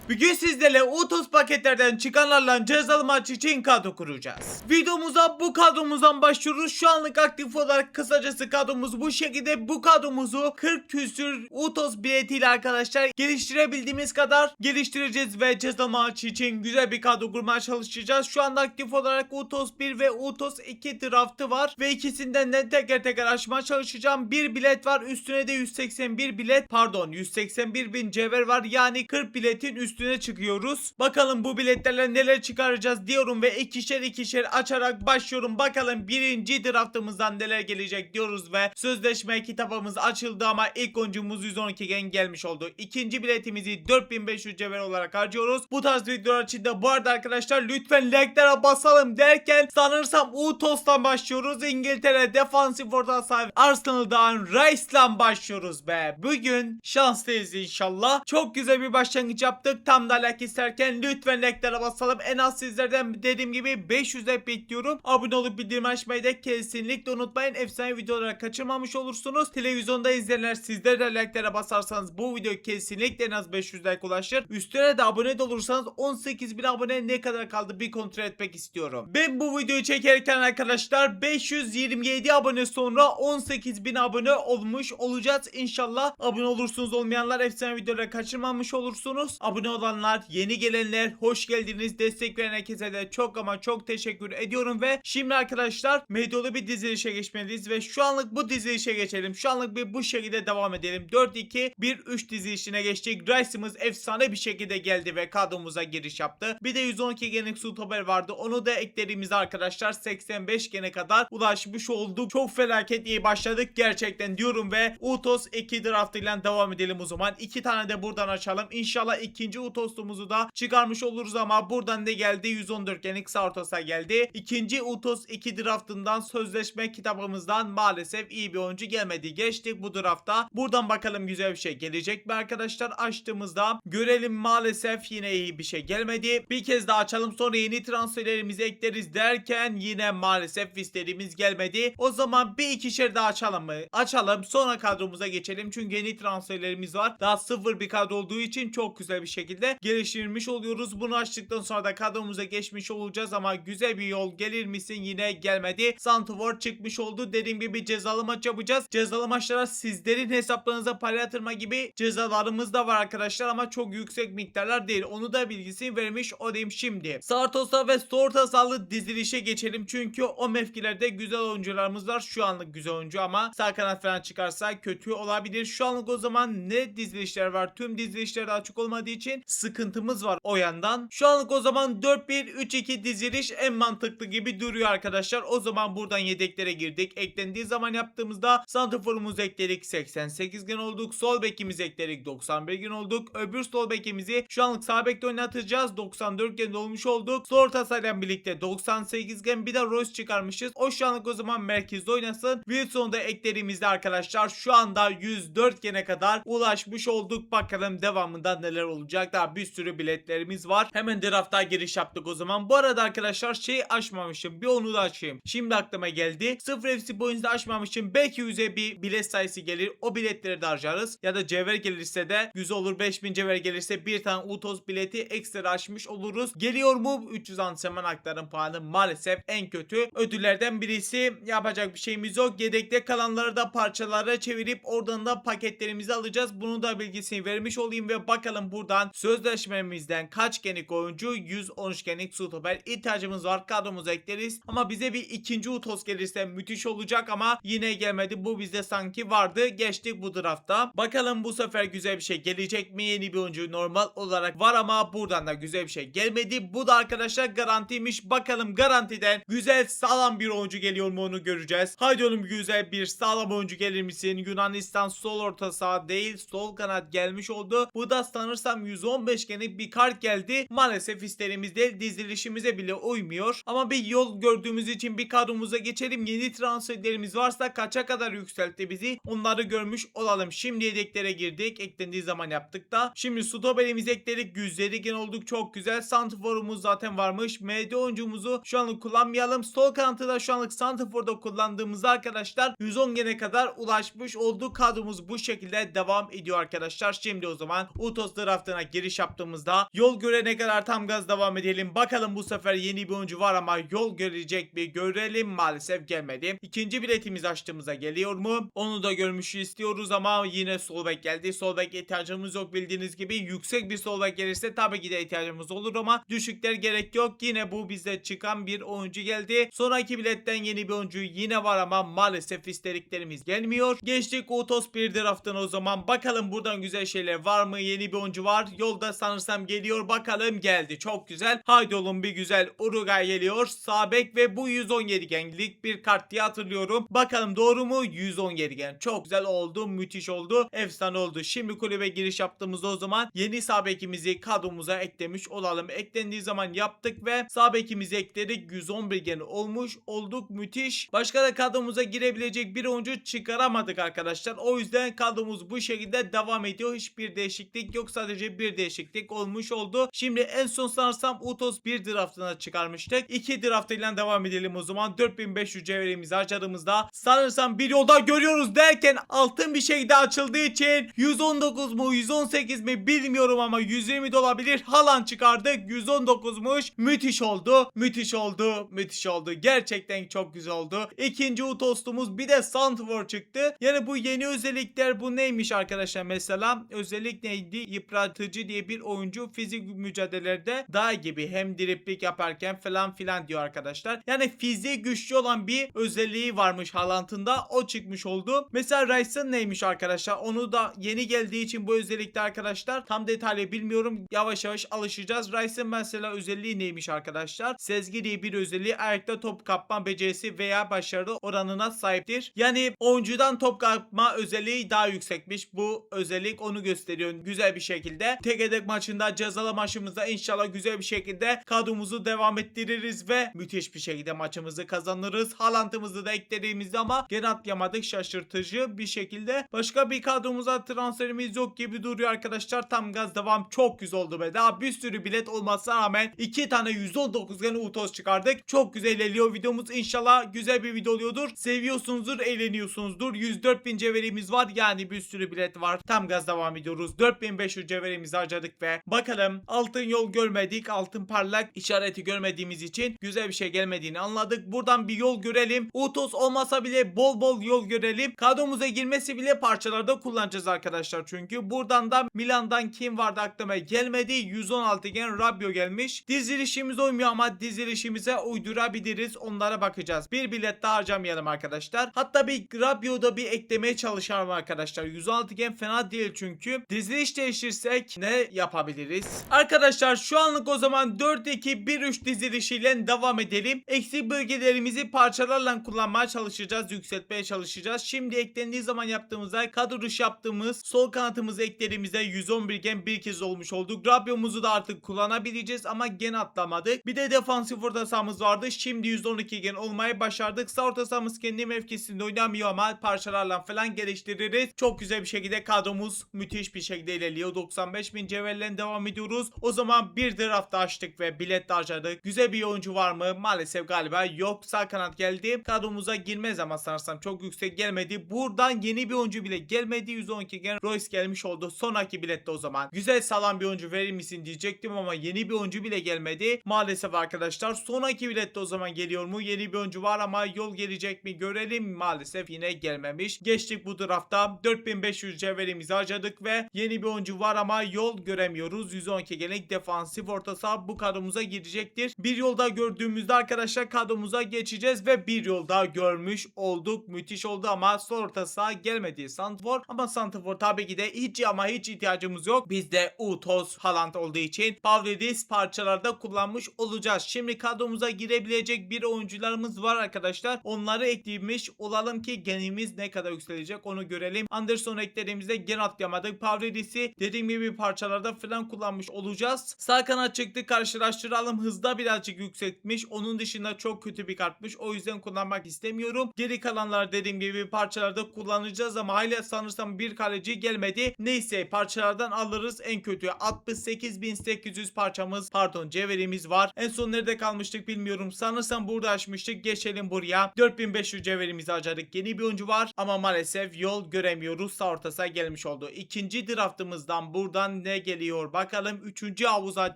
Bugün sizlerle Utos paketlerden çıkanlarla cezalı maç için kadro kuracağız. Videomuza bu kadromuzdan başlıyoruz. Şu anlık aktif olarak kısacası kadromuz bu şekilde. Bu kadromuzu 40 küsür Utos biletiyle arkadaşlar geliştirebildiğimiz kadar geliştireceğiz ve cezalı maç için güzel bir kadro kurmaya çalışacağız. Şu anda aktif olarak Utos 1 ve Utos 2 draftı var ve ikisinden de teker teker açmaya çalışacağım. Bir bilet var, üstüne de 181 bilet, pardon 181 bin cevher var, yani 40 biletin üstüne çıkıyoruz. Bakalım bu biletlerle neler çıkaracağız diyorum ve ikişer ikişer açarak başlıyorum. Bakalım birinci draftımızdan neler gelecek diyoruz ve sözleşme kitabımız açıldı ama ilk oyuncumuz 112 gen gelmiş oldu. İkinci biletimizi 4500 cevher olarak harcıyoruz. Bu tarz videolar için de bu arada arkadaşlar lütfen like'lara basalım derken sanırsam Utos'tan başlıyoruz. İngiltere defansif orta sahibi Arsenal'dan Rice'la başlıyoruz be. Bugün şanslıyız inşallah. Çok güzel bir başlangıç yaptık. Tam da like isterken lütfen like'lara basalım. En az sizlerden dediğim gibi 500 like bekliyorum. Abone olup bildirim açmayı da kesinlikle unutmayın. Efsane videoları kaçırmamış olursunuz. Televizyonda izleyenler sizler de like'lara basarsanız bu video kesinlikle en az 500 like ulaşır. Üstüne de abone de olursanız 18.000 abone ne kadar kaldı bir kontrol etmek istiyorum. Ben bu videoyu çekerken arkadaşlar 527 abone sonra 18.000 abone olmuş olacağız inşallah. Abone olursunuz, olmayanlar efsane videoları kaçırmamış olursunuz. Abone olanlar, yeni gelenler hoş geldiniz. Destek veren herkese de çok ama çok teşekkür ediyorum ve şimdi arkadaşlar medyolu bir dizilişe geçmeliyiz ve şu anlık bu dizilişe geçelim. Şu anlık bir bu şekilde devam edelim. 4-2-1-3 dizilişine geçtik. Rice'ımız efsane bir şekilde geldi ve kadromuza giriş yaptı. Bir de 112 genlik stoper vardı. Onu da eklediğimizde arkadaşlar 85 gene kadar ulaşmış olduk. Çok felaket iyi başladık gerçekten diyorum ve Utos 2 draftıyla devam edelim o zaman. 2 tane de buradan açalım. İnşallah ikinci Utos'umuzu da çıkarmış oluruz ama buradan ne geldi? 114 genlik sağ ortası geldi. İkinci Utos 2 draftından sözleşme kitabımızdan maalesef iyi bir oyuncu gelmedi. Geçtik bu drafta. Buradan bakalım güzel bir şey gelecek mi arkadaşlar? Açtığımızda görelim, maalesef yine iyi bir şey gelmedi. Bir kez daha açalım, sonra yeni transferlerimizi ekleriz derken yine maalesef istediğimiz gelmedi. O zaman bir ikişer daha açalım mı? Açalım, sonra kadromuza geçelim çünkü yeni transferlerimiz var. Daha sıfır bir kadro olduğu için çok güzel bir şekilde geliştirmiş oluyoruz. Bunu açtıktan sonra da kadromuza geçmiş olacağız ama güzel bir yol gelir misin? Yine gelmedi. Santifor çıkmış oldu. Dediğim gibi cezalı maç yapacağız. Cezalı maçlara sizlerin hesaplarınıza para yatırma gibi cezalarımız da var arkadaşlar ama çok yüksek miktarlar değil. Onu da bilgisini vermiş olayım şimdi. Sartosa ve Stortasalı dizilişe geçelim çünkü o mevkilerde güzel oyuncularımız var. Şu anlık güzel oyuncu ama sağ kanat falan çıkarsa kötü olabilir. Şu anlık o zaman ne dizilişler var? Tüm dizilişler de açık olmadığı için sıkıntımız var o yandan. Şu anlık o zaman 4-1-3-2 diziliş en mantıklı gibi duruyor arkadaşlar. O zaman buradan yedeklere girdik. Eklendiği zaman yaptığımızda santraforumuzu ekledik, 88 gen olduk. Sol bekimizi ekledik, 91 gen olduk. Öbür sol bekimizi şu anlık sağ bekte oynatacağız. 94 gen olmuş olduk. Sol orta sahayla birlikte 98 gen, bir de Royce çıkarmışız. O şu anlık o zaman merkezde oynasın. Wilson'u da eklediğimizde arkadaşlar şu anda 104 gene kadar ulaşmış olduk. Bakalım devamında neler olacak. Daha bir sürü biletlerimiz var. Hemen drafta giriş yaptık o zaman. Bu arada arkadaşlar şey açmamışım. Bir onu da açayım. Şimdi aklıma geldi. 0 FC boyunca açmamışım. Belki yüze bir bilet sayısı gelir. O biletleri de harcarız. Ya da cevher gelirse de 100 olur. 5000 cevher gelirse bir tane Utos bileti ekstra açmış oluruz. Geliyor mu? 300 antrenman hakların puanı maalesef en kötü ödüllerden birisi. Yapacak bir şeyimiz yok. Yedekte kalanları da parçalara çevirip oradan da paketlerimizi alacağız. Bunu da bilgisini vermiş olayım ve bakalım buradan sözleşmemizden kaç genik oyuncu? 113 genik stoper ihtiyacımız var. Kadromuza ekleriz. Ama bize bir ikinci Utos gelirse müthiş olacak ama yine gelmedi. Bu bizde sanki vardı. Geçtik bu drafta. Bakalım bu sefer güzel bir şey gelecek mi? Yeni bir oyuncu normal olarak var ama buradan da güzel bir şey gelmedi. Bu da arkadaşlar garantiymiş. Bakalım garantiden güzel sağlam bir oyuncu geliyor mu onu göreceğiz. Haydi oğlum, güzel bir sağlam oyuncu gelir misin? Yunanistan sol orta saha değil sol kanat gelmiş oldu. Bu da sanırsam 115 genlik bir kart geldi. Maalesef istediğimiz değil, dizilişimize bile uymuyor. Ama bir yol gördüğümüz için bir kadromuza geçelim. Yeni transferlerimiz varsa kaça kadar yükseltti bizi onları görmüş olalım. Şimdi yedeklere girdik. Eklendiği zaman yaptık da. Şimdi stoperimizi ekledik. 107 gen olduk. Çok güzel. Santrforumuz zaten varmış. MD oyuncumuzu şu anlık kullanmayalım. Sol kanatı da şu anlık santrforda kullandığımız arkadaşlar 110 gene kadar ulaşmış olduk. Kadromuz bu şekilde devam ediyor arkadaşlar. Şimdi o zaman Utos draftına giriş yaptığımızda yol görene kadar tam gaz devam edelim. Bakalım bu sefer yeni bir oyuncu var ama yol görecek mi görelim, maalesef gelmedi. İkinci biletimizi açtığımızda geliyor mu? Onu da görmüşü istiyoruz ama yine sol bek geldi. Sol bek ihtiyacımız yok bildiğiniz gibi. Yüksek bir sol bek gelirse tabii ki de ihtiyacımız olur ama düşükler gerek yok. Yine bu bize çıkan bir oyuncu geldi. Sonraki biletten yeni bir oyuncu yine var ama maalesef istediklerimiz gelmiyor. Geçtik Utos bir drafttan o zaman. Bakalım buradan güzel şeyler var mı? Yeni bir oyuncu var. Yolda sanırsam geliyor. Bakalım geldi. Çok güzel. Haydi oğlum bir güzel Uruguay geliyor. Sağ bek ve bu 117 genlik bir kart diye hatırlıyorum. Bakalım doğru mu? 117 gen. Çok güzel oldu. Müthiş oldu. Efsane oldu. Şimdi kulübe giriş yaptığımızda o zaman yeni sağ bekimizi kadromuza eklemiş olalım. Eklendiği zaman yaptık ve sağ bekimizi ekledik. 111 gen olmuş olduk. Müthiş. Başka da kadromuza girebilecek bir oyuncu çıkaramadık arkadaşlar. O yüzden kadromuz bu şekilde devam ediyor. Hiçbir değişiklik yok. Sadece bir değişiklik olmuş oldu. Şimdi en son sanırsam Utos bir draftına çıkarmıştık. 2 draftıyla devam edelim o zaman. 4500 cevherimizi harcadığımızda sanırsam bir yolda görüyoruz derken altın bir şekilde açıldığı için 119 mu 118 mi bilmiyorum ama 120 de olabilir. Haaland çıkardık. 119'muş. Müthiş oldu. Müthiş oldu. Müthiş oldu. Gerçekten çok güzel oldu. İkinci Utos'tumuz bir de Santrfor çıktı. Yani bu yeni özellikler bu neymiş arkadaşlar mesela? Özellik neydi? Yıpratıcı diye bir oyuncu fizik mücadelelerde daha gibi hem driplik yaparken falan filan diyor arkadaşlar. Yani fiziği güçlü olan bir özelliği varmış Haaland'ın da. O çıkmış oldu. Mesela Rice'ın neymiş arkadaşlar? Onu da yeni geldiği için bu özellikte arkadaşlar tam detaylı bilmiyorum. Yavaş yavaş alışacağız. Rice'ın mesela özelliği neymiş arkadaşlar? Sezgi diye bir özelliği, ayakta top kapma becerisi veya başarı oranına sahiptir. Yani oyuncudan top kapma özelliği daha yüksekmiş. Bu özellik onu gösteriyor güzel bir şekilde. Tek hedek maçında cezalı maçımızda inşallah güzel bir şekilde kadromuzu devam ettiririz ve müthiş bir şekilde maçımızı kazanırız. Haaland'ımızı da eklediğimizde ama gene atlayamadık, şaşırtıcı bir şekilde. Başka bir kadromuza transferimiz yok gibi duruyor arkadaşlar. Tam gaz devam. Çok güzel oldu be. Daha bir sürü bilet olmasına rağmen 2 tane 119 gene Utos çıkardık. Çok güzel ilerliyor videomuz. İnşallah güzel bir video oluyordur. Seviyorsunuzdur, eğleniyorsunuzdur. 104.000 cevherimiz var. Yani bir sürü bilet var. Tam gaz devam ediyoruz. 4500 cevherimizi harcadık ve bakalım altın yol görmedik. Altın parlak işareti görmediğimiz için güzel bir şey gelmediğini anladık. Buradan bir yol görelim. Utos olmasa bile bol bol yol görelim. Kadromuza girmesi bile parçalarda kullanacağız arkadaşlar. Çünkü buradan da Milan'dan kim vardı aklıma gelmedi. 116 gen Rabiot gelmiş. Dizilişimiz uymuyor ama dizilişimize uydurabiliriz. Onlara bakacağız. Bir bilet daha harcamayalım arkadaşlar. Hatta bir Rabiot'da bir eklemeye çalışalım arkadaşlar. 116 gen fena değil çünkü. Diziliş değiştirsek ne yapabiliriz? Arkadaşlar şu anlık o zaman 4-2-1-3 dizilişiyle devam edelim. Eksik bölgelerimizi parçalarla kullanmaya çalışacağız. Yükseltmeye çalışacağız. Şimdi eklendiği zaman yaptığımızda kadro dışı yaptığımız sol kanatımızı eklediğimizde 111 gen bir kez olmuş olduk. Rabiot'umuzu da artık kullanabileceğiz ama gene atlamadık. Bir de defansif orta sahamız vardı. Şimdi 112 gen olmayı başardık. Sağ orta sahamız kendi mevkisinde oynamıyor ama parçalarla falan geliştiririz. Çok güzel bir şekilde kadromuz müthiş bir şekilde ilerliyor. 95.000 cevherle devam ediyoruz. O zaman bir draft açtık ve bilet de harcadık. Güzel bir oyuncu var mı? Maalesef galiba yok. Sağ kanat geldi. Kadromuza girmez ama sanırsam çok yüksek gelmedi. Buradan yeni bir oyuncu bile gelmedi. 112 gen Royce gelmiş oldu. Sonraki bilette o zaman güzel sağlam bir oyuncu verir misin diyecektim ama yeni bir oyuncu bile gelmedi. Maalesef arkadaşlar. Sonraki bilette o zaman geliyor mu? Yeni bir oyuncu var ama yol gelecek mi görelim. Maalesef yine gelmemiş. Geçtik bu draftta. 4500 cevherimizi harcadık ve yeni bir oyuncu var ama yol göremiyoruz. 112 genlik defansif orta saha bu kadromuza girecektir. Bir yolda gördüğümüzde arkadaşlar kadromuza geçeceğiz ve bir yolda görmüş olduk. Müthiş oldu ama sol orta saha gelmedi. Santrfor ama Santrfor tabii ki de hiç ama hiç ihtiyacımız yok. Bizde Utos Haaland olduğu için Pavlidis parçalarda kullanmış olacağız. Şimdi kadromuza girebilecek bir oyuncularımız var arkadaşlar. Onları eklemiş olalım ki genimiz ne kadar yükselecek onu görelim. Anderson eklediğimizde gen atlayamadık. Pavlidis'i dediğim gibi parçalarda falan kullanmış olacağız. Sağ kanat çıktı, karşılaştıralım. Hızda birazcık yükseltmiş. Onun dışında çok kötü bir kartmış. O yüzden kullanmak istemiyorum. Geri kalanlar dediğim gibi parçalarda kullanacağız ama hala sanırsam bir kaleci gelmedi. Neyse parçalardan alırız. En kötü 68.800 parçamız cevherimiz var. En son nerede kalmıştık bilmiyorum. Sanırsam burada açmıştık. Geçelim buraya. 4500 cevherimizi harcadık. Yeni bir oyuncu var ama maalesef yol göremiyoruz. Sağ orta saha gelmiş oldu. İkinci draftımızdan buradan ne geliyor bakalım. 3. havuza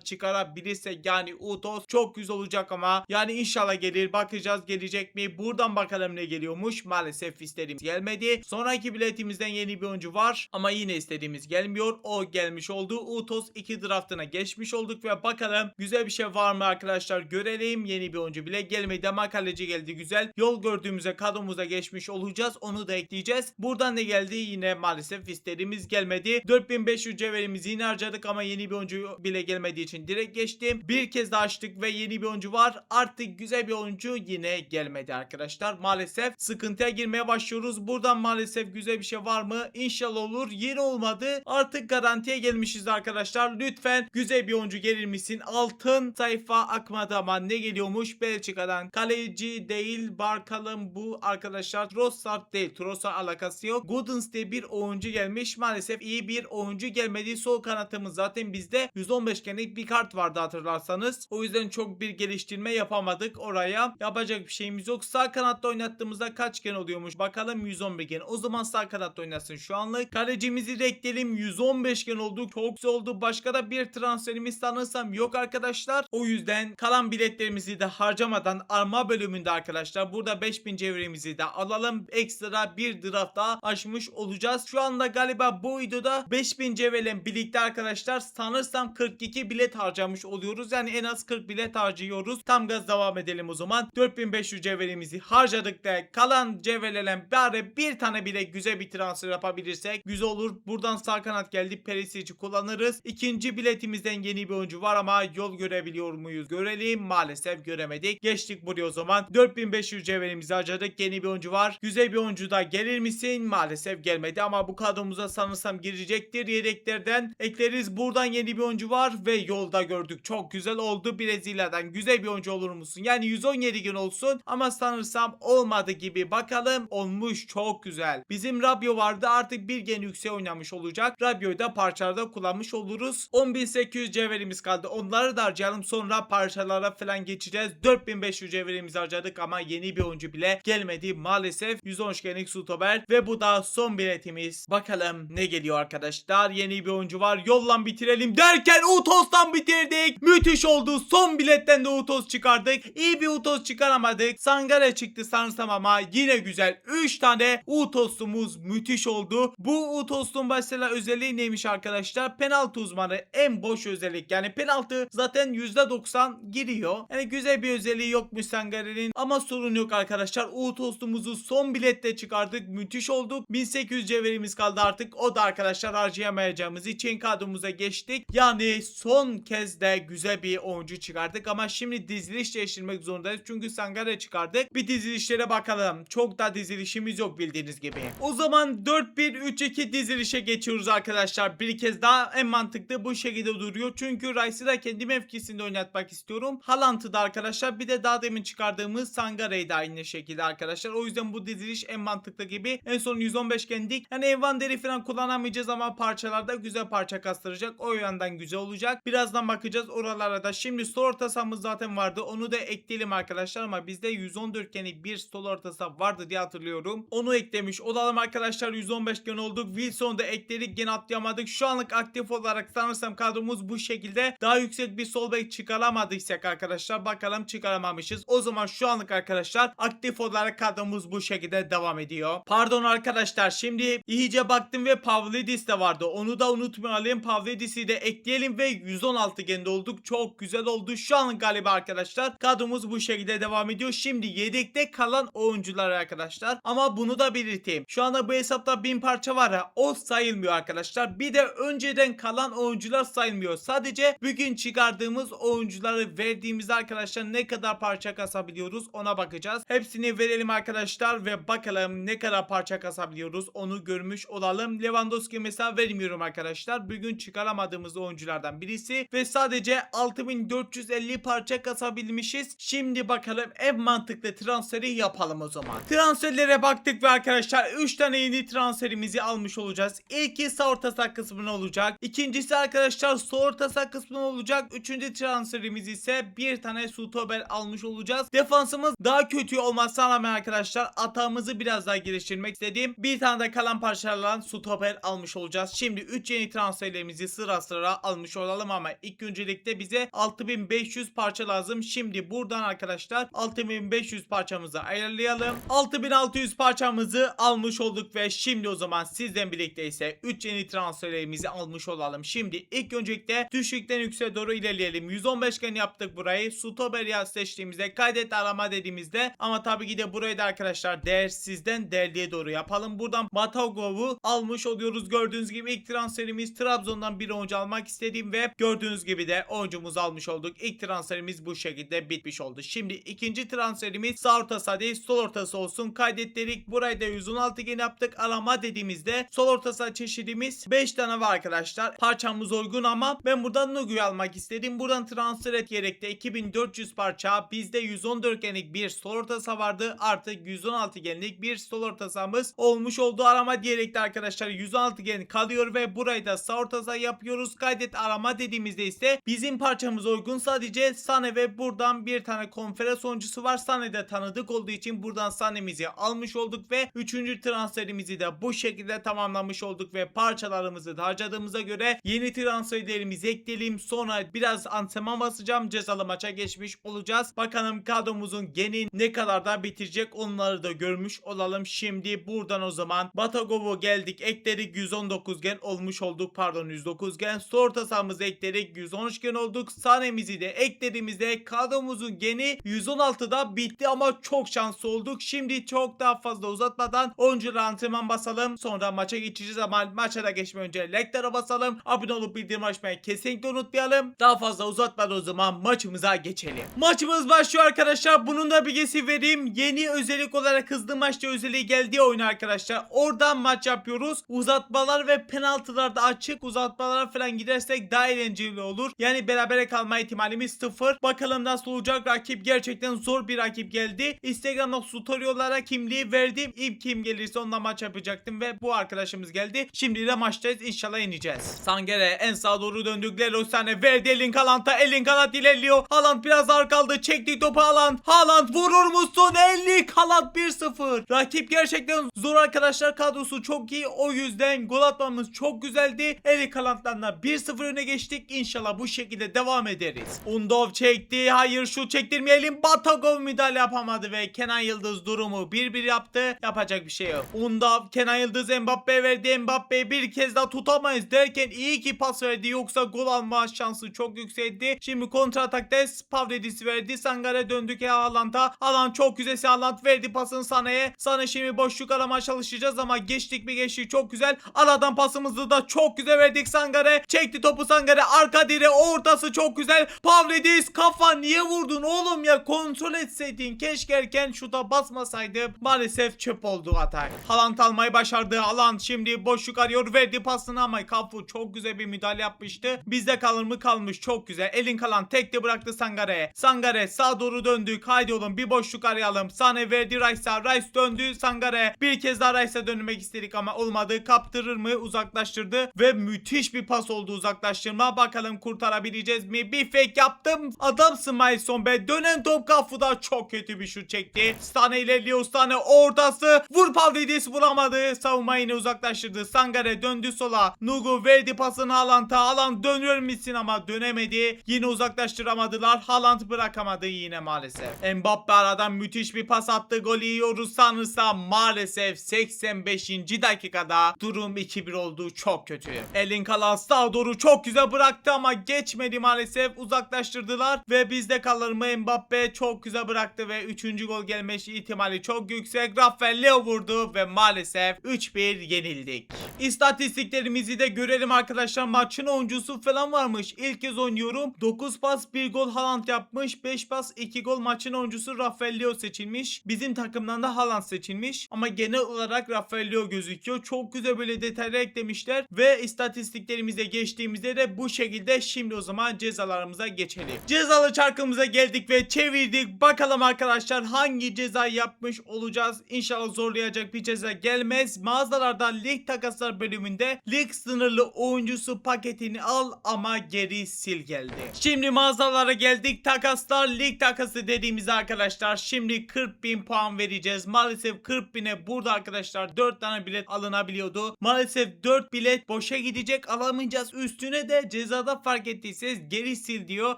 çıkarabilirsek yani Utos çok güzel olacak ama yani inşallah gelir. Bakacağız gelecek mi? Buradan bakalım ne geliyormuş. Maalesef istediğimiz gelmedi. Sonraki biletimizden yeni bir oyuncu var ama yine istediğimiz gelmiyor. O gelmiş oldu. Utos 2 draftına geçmiş olduk ve bakalım güzel bir şey var mı arkadaşlar, görelim. Yeni bir oyuncu bile gelmedi ama kaleci geldi, güzel. Yol gördüğümüzde kadromuza geçmiş olacağız. Onu da ekleyeceğiz. Buradan ne geldi? Yine maalesef istediğimiz gelmedi. 4500 cevherimizi yine harcadık ama yeni bir oyuncu bile gelmediği için direkt geçtim. Bir kez daha açtık ve yeni bir oyuncu var. Artık güzel bir oyuncu yine gelmedi arkadaşlar. Maalesef sıkıntıya girmeye başlıyoruz. Buradan maalesef güzel bir şey var mı? İnşallah olur. Yine olmadı. Artık garantiye gelmişiz arkadaşlar. Lütfen güzel bir oyuncu gelir misin? Altın sayfa akmadı ama ne geliyormuş? Belçika'dan kaleci değil. Bakalım bu arkadaşlar Trossard değil. Trossard alakası yok. Goodens diye bir oyuncu gelmiş. Maalesef iyi bir oyuncu gelmedi. Sol kanatımız zaten bizde 115 genlik bir kart vardı hatırlarsanız. O yüzden çok bir geliştirme yapamadık oraya. Yapacak bir şeyimiz yok. Sağ kanatta oynattığımızda kaç gen oluyormuş? Bakalım 111 gen. O zaman sağ kanatta oynasın şu anlık. Kalecimizi de ekleyelim. 115 gen oldu. Çok güzel oldu. Başka da bir transferimiz sanırsam yok arkadaşlar. O yüzden kalan biletlerimizi de harcamadan arma bölümünde arkadaşlar burada 5000 cevherimizi de alalım. Ekstra bir draft daha açmış olacağız. Şu anda galiba bu videoda 5000 cevherle birlikte arkadaşlar sanırsam 42 bilet harcamış oluyoruz. Yani en az 40 bilet harcıyoruz. Tam gaz devam edelim o zaman. 4500 cevherimizi harcadık da kalan cevherlerle bari bir tane bile güzel bir transfer yapabilirsek güzel olur. Buradan sağ kanat geldi. Perisic'i kullanırız. İkinci biletimizden yeni bir oyuncu var ama yol görebiliyor muyuz? Görelim. Maalesef göremedik. Geçtik buraya o zaman. 4500 cevherimizi harcadık. Yeni bir oyuncu var. Güzel bir oyuncu da gelir misin? Maalesef gelmedi ama bu kadromuza sanırsam girecektir. Yedeklerden ekleriz. Buradan yeni bir oyuncu var ve yolda gördük. Çok güzel oldu. Brezilya'dan güzel bir oyuncu olur musun? Yani 117 gün olsun ama sanırsam olmadı gibi. Bakalım olmuş. Çok güzel. Bizim Rabiot vardı. Artık bir gen yüksek oynamış olacak. Rabiot'u da parçalarda kullanmış oluruz. 10.800 cevherimiz kaldı. Onları da harcayalım. Sonra parçalara falan geçeceğiz. 4500 cevherimizi harcadık ama yeni bir oyuncu bile gelmedi. Maalesef 110 genlik stoper ve bu da son biletimiz. Bakalım ne geliyor arkadaşlar. Yeni bir oyuncu var. Yollan bitirelim derken Utos'tan bitirdik. Müthiş oldu. Son biletten de Utos çıkardık. İyi bir Utos çıkaramadık. Sangare çıktı sanırsam ama yine güzel. 3 tane Utos'umuz müthiş oldu. Bu Utos'un mesela özelliği neymiş arkadaşlar? Penaltı uzmanı. En boş özellik. Yani penaltı zaten %90 giriyor. Yani güzel bir özelliği yokmuş Sangare'nin ama sorun yok arkadaşlar. Utos'umuzu son bilette çıkardık. Müthiş olduk. 1800 cevherimiz kaldı artık. O da arkadaşlar harcayamayacağımız için kadromuza geçtik. Yani son kez de güzel bir oyuncu çıkardık ama şimdi diziliş değiştirmek zorundayız. Çünkü Sangare çıkardık. Bir dizilişlere bakalım. Çok da dizilişimiz yok bildiğiniz gibi. O zaman 4-1-3-2 dizilişe geçiyoruz arkadaşlar. Bir kez daha en mantıklı bu şekilde duruyor. Çünkü Rice'ı da kendi mevkisinde oynatmak istiyorum. Haaland'ı da arkadaşlar. Bir de daha demin çıkardığımız Sangare'yi de aynı şekilde arkadaşlar. O yüzden bu diziliş en mantıklı gibi. En son 115 gendik. Yani Evander'i falan kullanamayacağız ama parçalarda güzel parça kastıracak. O yandan güzel olacak. Birazdan bakacağız oralara da. Şimdi sol orta sahamız zaten vardı. Onu da ekleyelim arkadaşlar ama bizde 114 genlik bir sol orta saha vardı diye hatırlıyorum. Onu eklemiş olalım arkadaşlar. 115 gen olduk. Wilson'u da ekledik. Gene atlayamadık. Şu anlık aktif olarak sanırsam kadromuz bu şekilde. Daha yüksek bir sol bek çıkaramadıysak arkadaşlar. Bakalım çıkaramamışız. O zaman şu anlık arkadaşlar aktif olarak kadromuz bu şekilde devam ediyor. Pardon arkadaşlar. Şimdi iyice baktım ve Pavlidis de vardı. Onu da unutmayalım. Pavlidis'i de ekleyelim ve 116 gende olduk. Çok güzel oldu. Şu an galiba arkadaşlar kadromuz bu şekilde devam ediyor. Şimdi yedekte kalan oyuncular arkadaşlar. Ama bunu da belirteyim. Şu anda bu hesapta 1000 parça var ya, o sayılmıyor arkadaşlar. Bir de önceden kalan oyuncular sayılmıyor. Sadece bugün çıkardığımız oyuncuları verdiğimizde arkadaşlar ne kadar parça kasabiliyoruz ona bakacağız. Hepsini verelim arkadaşlar ve bakalım ne kadar parça kasabiliyoruz onu görmüş olalım. Lewandowski mesela vermiyorum arkadaşlar. Bugün çıkaramadığımız oyunculardan birisi ve sadece sadece 6450 parça kasabilmişiz. Şimdi bakalım en mantıklı transferi yapalım o zaman. Transferlere baktık ve arkadaşlar 3 tane yeni transferimizi almış olacağız. İlki sağ orta saha kısmına olacak. İkincisi arkadaşlar sol orta saha kısmına olacak. Üçüncü transferimiz ise bir tane stoper almış olacağız. Defansımız daha kötü olmazsa rağmen arkadaşlar atağımızı biraz daha geliştirmek istediğim bir tane de kalan parçalarla stoper almış olacağız. Şimdi 3 yeni transferlerimizi sıra sıra almış olalım ama ilk öncelikle bize 6500 parça lazım. Şimdi buradan arkadaşlar 6500 parçamızı ayarlayalım. 6600 parçamızı almış olduk ve şimdi o zaman sizden birlikte ise 3 yeni transferlerimizi almış olalım. Şimdi ilk öncelikle düşükten yükseğe doğru ilerleyelim. 115 gen yaptık burayı. Stoper ya seçtiğimizde kaydet arama dediğimizde ama tabii ki de burayı da arkadaşlar değersizden değerliye doğru yapalım. Buradan Batagov'u almış oluyoruz. Gördüğünüz gibi ilk transferimiz Trabzon'dan bir oyuncu almak istediğim ve gördüğünüz gibi de oyuncumuzu almış olduk. İlk transferimiz bu şekilde bitmiş oldu. Şimdi ikinci transferimiz sağ orta saha değil sol ortası olsun. Kaydet dedik. Burayı da 116 gen yaptık. Arama dediğimizde sol orta saha çeşidimiz 5 tane var arkadaşlar. Parçamız uygun ama ben buradan Nugu'yu almak istedim. Buradan transfer et gerekti. 2400 parça. Bizde 114 genlik bir sol orta saha vardı. Artık 116 genlik bir sol orta sahamız olmuş oldu. Arama diyerek de arkadaşlar 116 gen kalıyor ve burayı da sağ orta saha yapıyoruz. Kaydet arama dediğimizde ise bizim parçamız uygun. Sadece Sane ve buradan bir tane konferans oyuncusu var. Sane de tanıdık olduğu için buradan Sane'mizi almış olduk ve 3. transferimizi de bu şekilde tamamlamış olduk ve parçalarımızı da harcadığımıza göre yeni transferlerimizi ekleyelim. Sonra biraz antrenman basacağım. Cezalı maça geçmiş olacağız. Bakalım kadromuzun geni ne kadar da bitirecek onları da görmüş olalım. Şimdi buradan o zaman Batagov'u geldik ekledik 119 gen olmuş olduk. Pardon 109 gen. Orta sahamızı ekledik 113 gen olduk. Sahnemizi de eklediğimizde kadromuzun geni 116'da bitti ama çok şanslı olduk. Şimdi çok daha fazla uzatmadan oyunculara antrenman basalım. Sonra maça geçeceğiz ama maça da geçmeden önce like'lara basalım. Abone olup bildirim açmayı kesinlikle unutmayalım. Daha fazla uzatmadan o zaman maçımıza geçelim. Maçımız başlıyor arkadaşlar. Bunun da bilgisi vereyim. Yeni özellik olarak hızlı maçta özelliği geldiği oyun arkadaşlar. Oradan maç yapıyoruz. Uzatmalar ve penaltılar da açık. Uzatmalara falan gidersek daha eğlenceli olur. Yani berabere kalma ihtimalimiz 0. Bakalım nasıl olacak. Rakip gerçekten zor bir rakip geldi. Instagram'da story olarak kimliği verdim. İlk kim gelirse onunla maç yapacaktım ve bu arkadaşımız geldi. Şimdi de maçtayız. İnşallah yeneceğiz. Sangere en sağa doğru döndük. Leroy Sané verdi Erling Haaland'a. Erling Haaland ilerliyor. Haaland biraz ağır kaldı. Çekti topu Haaland. Haaland vurur musun? Erling Haaland 1-0. Rakip gerçekten zor arkadaşlar. Kadrosu çok iyi. O yüzden gol atmamız çok güzeldi. Erling Haaland'dan da 1-0 öne geçtik. İnşallah bu şekilde devam ederiz. Undov çekti. Hayır şut çektirmeyelim. Batagov müdahale yapamadı ve Kenan Yıldız durumu 1-1 yaptı. Yapacak bir şey yok. Undov Kenan Yıldız Mbappe'ye verdi. Mbappe bir kez daha tutamayız derken iyi ki pas verdi. Yoksa gol alma şansı çok yüksekti. Şimdi kontra atakta Pavlidis verdi. Sangare döndük Haaland'a. Haaland çok güzel. Haaland verdi pasını Sané'ye. Sané şimdi boşluk aramaya çalışacağız ama geçtik mi geçtik çok güzel. Aradan pasımızı da çok güzel verdik Sangare. Çekti topu Sangare. Arka direğe ortası çok güzel. Pavlidis kafa niye vurdun oğlum ya? Kontrol etseydin. Keşke erken şuta basmasaydı. Maalesef çöp oldu atak. Haaland almayı başardı. Haaland şimdi boşluk arıyor. Verdi pasını ama Cafu çok güzel bir müdahale yapmıştı. Bizde kalır mı kalmış. Çok güzel. Erling Haaland tekte bıraktı Sangare'ye. Sangare sağa doğru döndük. Haydi oğlum bir boşluk arayalım. Sané verdi Rice'a. Rice döndü Sangare. Bir kez daha Rice'a dönmek istedik ama olmadı. Kaptırır mı? Uzaklaştırdı ve müthiş bir pas oldu uzaklaştırma. Bakalım kurtarabileceğiz mi? Bir fake yaptım. Adamsın Mason be. Dönen top Cafu'da çok kötü bir şut çekti. Sané ilerliyor. Sané ortası. Vur Pavlidis vuramadı. Savunma yine uzaklaştırdı. Sangare döndü sola. Nugu verdi pasını Haaland'a. Haaland dönüyor misin ama dönemedi. Yine uzaklaştıramadılar. Haaland bırakamadı yine maalesef. Mbappe aradan müthiş bir pas attı. Golü yiyoruz sanırsam maalesef 85. dakikada durum 2-1 oldu. Çok kötü. Erling Haaland sağa doğru çok güzel bıraktı ama geçmedi maalesef. Uzaklaştırdılar ve bizde kalır mı? Mbappe çok güzel bıraktı ve 3. gol gelme ihtimali çok yüksek. Rafael Leo vurdu ve maalesef 3-1 yenildik. İstatistiklerimizi de görelim arkadaşlar. Maçın oyuncusu falan varmış. İlk kez oynuyorum. 9 pas 1 gol Haaland yapmış. 5 pas 2 gol maçın oyuncusu Rafael Leo seçilmiş. Bizim takımdan da Haaland seçilmiş. Ama genel olarak Rafael Leo gözüküyor. Çok güzel böyle detaylar eklemişler. Ve istatistiklerimize geçtiğimizde de bu şekilde şimdi Şimdi o zaman cezalarımıza geçelim. Cezalı çarkımıza geldik ve çevirdik. Bakalım arkadaşlar hangi ceza yapmış olacağız. İnşallah zorlayacak bir ceza gelmez. Mağazalardan lig takaslar bölümünde lig sınırlı oyuncusu paketini al ama geri sil geldi. Şimdi mağazalara geldik. Takaslar, lig takası dediğimizde arkadaşlar şimdi 40.000 puan vereceğiz. Maalesef 40.000'e burada arkadaşlar 4 tane bilet alınabiliyordu. Maalesef 4 bilet boşa gidecek, alamayacağız. Üstüne de cezada fark ettiyseniz geri sil diyor.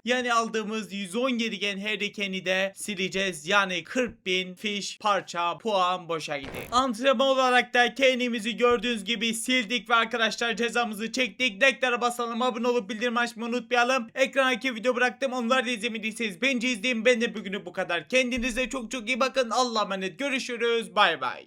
Yani aldığımız 110 gerigen Harry Kane'i de sileceğiz. Yani 40.000 fiş parça puan boşa gidiyor. Antrenman olarak da Kane'imizi gördüğünüz gibi sildik ve arkadaşlar cezamızı çektik. Like'lara basalım, abone olup bildirim açmayı unutmayalım. Ekrandaki video bıraktım. Onları da izlemediyseniz bence izleyin. Ben de bugünü bu kadar. Kendinize çok çok iyi bakın. Allah'a emanet. Görüşürüz. Bay bay.